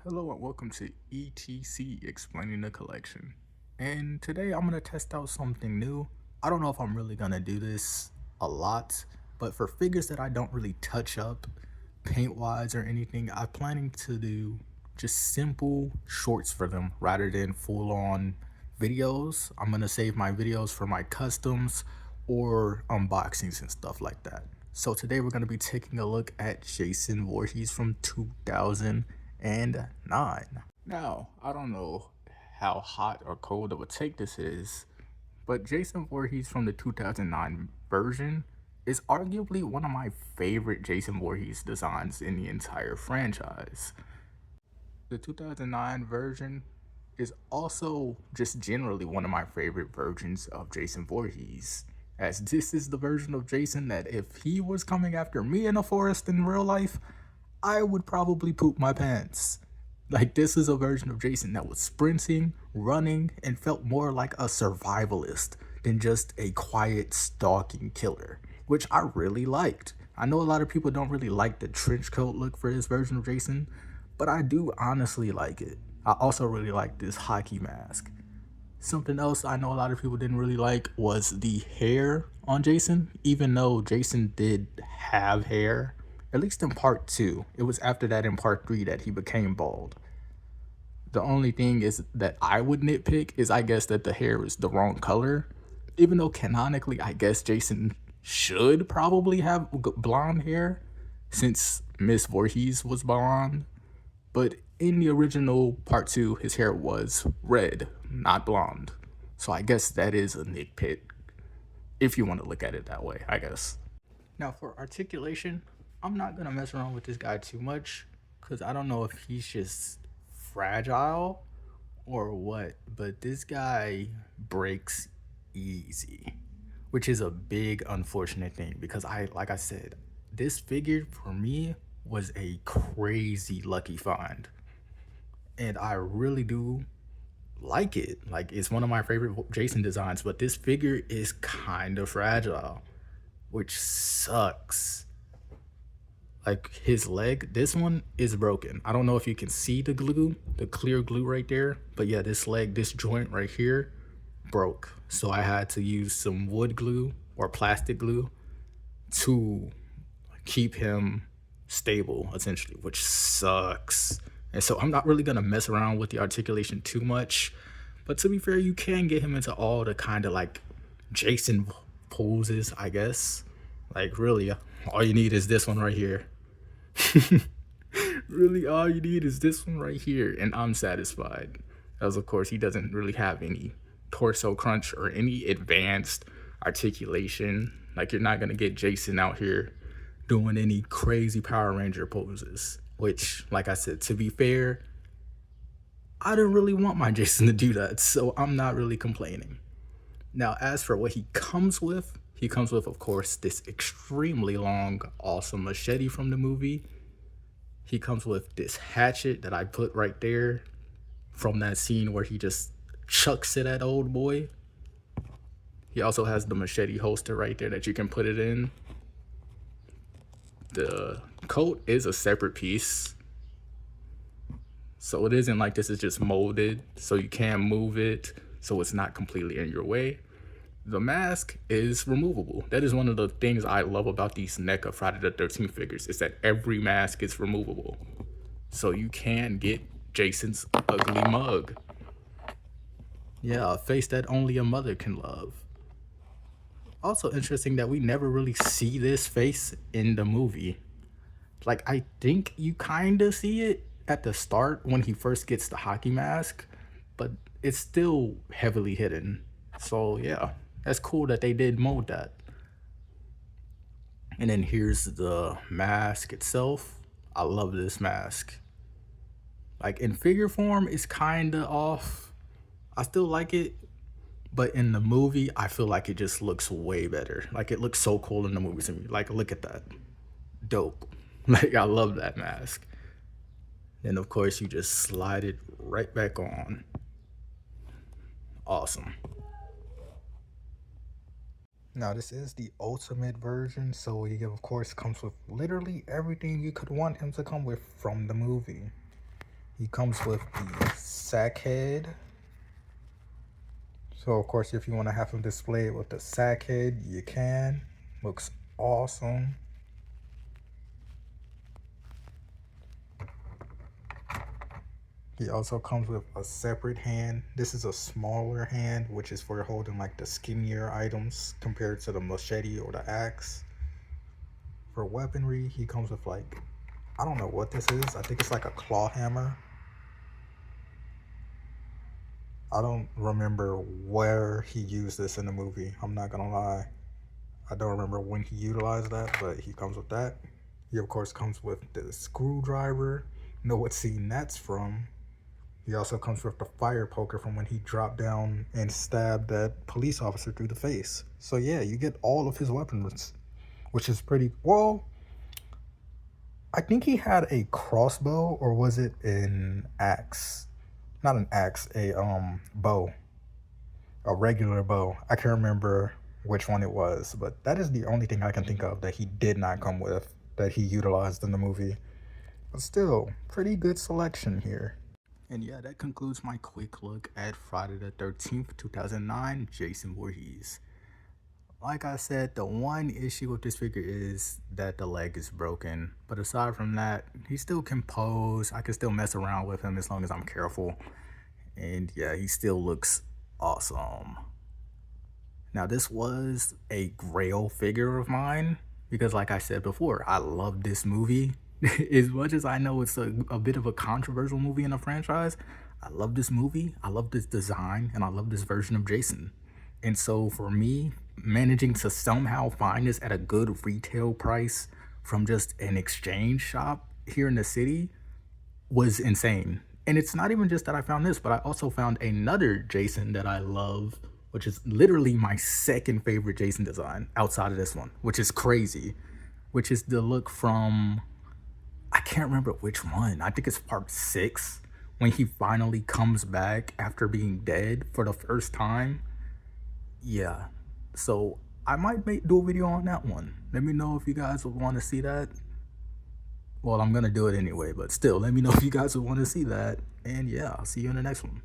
Hello and welcome to ETC Explaining the Collection. And today I'm going to test out something new. I don't know if I'm really going to do this a lot, but for figures that I don't really touch up paint wise or anything, I'm planning to do just simple shorts for them rather than full on videos. I'm going to save my videos for my customs or unboxings and stuff like that. So today we're going to be taking a look at Jason Voorhees from 2009. Now, I don't know how hot or cold of a take this is, but Jason Voorhees from the 2009 version is arguably one of my favorite Jason Voorhees designs in the entire franchise. The 2009 version is also just generally one of my favorite versions of Jason Voorhees, as this is the version of Jason that if he was coming after me in a forest in real life, I would probably poop my pants. Like, this is a version of Jason that was sprinting, running, and felt more like a survivalist than just a quiet, stalking killer, which I really liked. I know a lot of people don't really like the trench coat look for this version of Jason, but I do honestly like it. I also really like this hockey mask. Something else I know a lot of people didn't really like was the hair on Jason, even though Jason did have hair, at least in part 2. It was after that in part 3 that he became bald. The only thing is that I would nitpick is, I guess, that the hair is the wrong color. Even though canonically, I guess Jason should probably have blonde hair since Miss Voorhees was blonde. But in the original part 2, his hair was red, not blonde. So I guess that is a nitpick, if you want to look at it that way, I guess. Now for articulation, I'm not going to mess around with this guy too much, because I don't know if he's just fragile or what, but this guy breaks easy, which is a big unfortunate thing, because like I said, this figure for me was a crazy lucky find, and I really do like it. Like, it's one of my favorite Jason designs, but this figure is kind of fragile, which sucks. Like, his leg, this one is broken. I don't know if you can see the glue, the clear glue right there, but yeah, this leg, this joint right here broke. So I had to use some wood glue or plastic glue to keep him stable, essentially, which sucks. And so I'm not really gonna mess around with the articulation too much, but to be fair, you can get him into all the kind of like Jason poses, I guess. Like, really, all you need is this one right here. Really, all you need is this one right here, and I'm satisfied. As of course, he doesn't really have any torso crunch or any advanced articulation. Like, you're not gonna get Jason out here doing any crazy Power Ranger poses, which, like I said, to be fair, I didn't really want my Jason to do that, so I'm not really complaining. Now, as for what he comes with, of course, this extremely long, awesome machete from the movie. He comes with this hatchet that I put right there from that scene where he just chucks it at old boy. He also has the machete holster right there that you can put it in. The coat is a separate piece, so it isn't like this is just molded, so you can move it, so it's not completely in your way. The mask is removable. That is one of the things I love about these Neca Friday the 13th figures, is that every mask is removable. So you can get Jason's ugly mug. Yeah, a face that only a mother can love. Also interesting that we never really see this face in the movie. Like, I think you kind of see it at the start when he first gets the hockey mask, but it's still heavily hidden. So yeah, that's cool that they did mold that. And then here's the mask itself. I love this mask. Like, in figure form, it's kind of off. I still like it, but in the movie, I feel like it just looks way better. Like, it looks so cool in the movie to me. Like, look at that. Dope. Like, I love that mask. And of course, you just slide it right back on. Awesome. Now, this is the ultimate version, so he of course comes with literally everything you could want him to come with from the movie. He comes with the sack head. So of course, if you want to have him display it with the sack head, you can. Looks awesome. He also comes with a separate hand. This is a smaller hand, which is for holding like the skinnier items compared to the machete or the axe. For weaponry, he comes with like, I don't know what this is. I think it's like a claw hammer. I don't remember where he used this in the movie. I'm not gonna lie. I don't remember when he utilized that, but he comes with that. He of course comes with the screwdriver. Know what scene that's from. He also comes with the fire poker from when he dropped down and stabbed that police officer through the face. So yeah, you get all of his weapons, which is pretty well. I think he had a crossbow, or was it an axe? Not an axe, a bow, a regular bow. I can't remember which one it was, but that is the only thing I can think of that he did not come with that he utilized in the movie. But still, pretty good selection here. And yeah, that concludes my quick look at Friday the 13th, 2009, Jason Voorhees. Like I said, the one issue with this figure is that the leg is broken. But aside from that, he still can pose. I can still mess around with him as long as I'm careful. And yeah, he still looks awesome. Now, this was a grail figure of mine because, like I said before, I love this movie. As much as I know it's a bit of a controversial movie in the franchise, I love this movie, I love this design, and I love this version of Jason. And so for me, managing to somehow find this at a good retail price from just an exchange shop here in the city was insane. And it's not even just that I found this, but I also found another Jason that I love, which is literally my second favorite Jason design outside of this one, which is crazy, which is the look from, I can't remember which one. I think it's part 6 when he finally comes back after being dead for the first time. Yeah, so I might do a video on that one. Let me know if you guys would want to see that. Well, I'm gonna do it anyway, but still, let me know if you guys would want to see that. And yeah, I'll see you in the next one.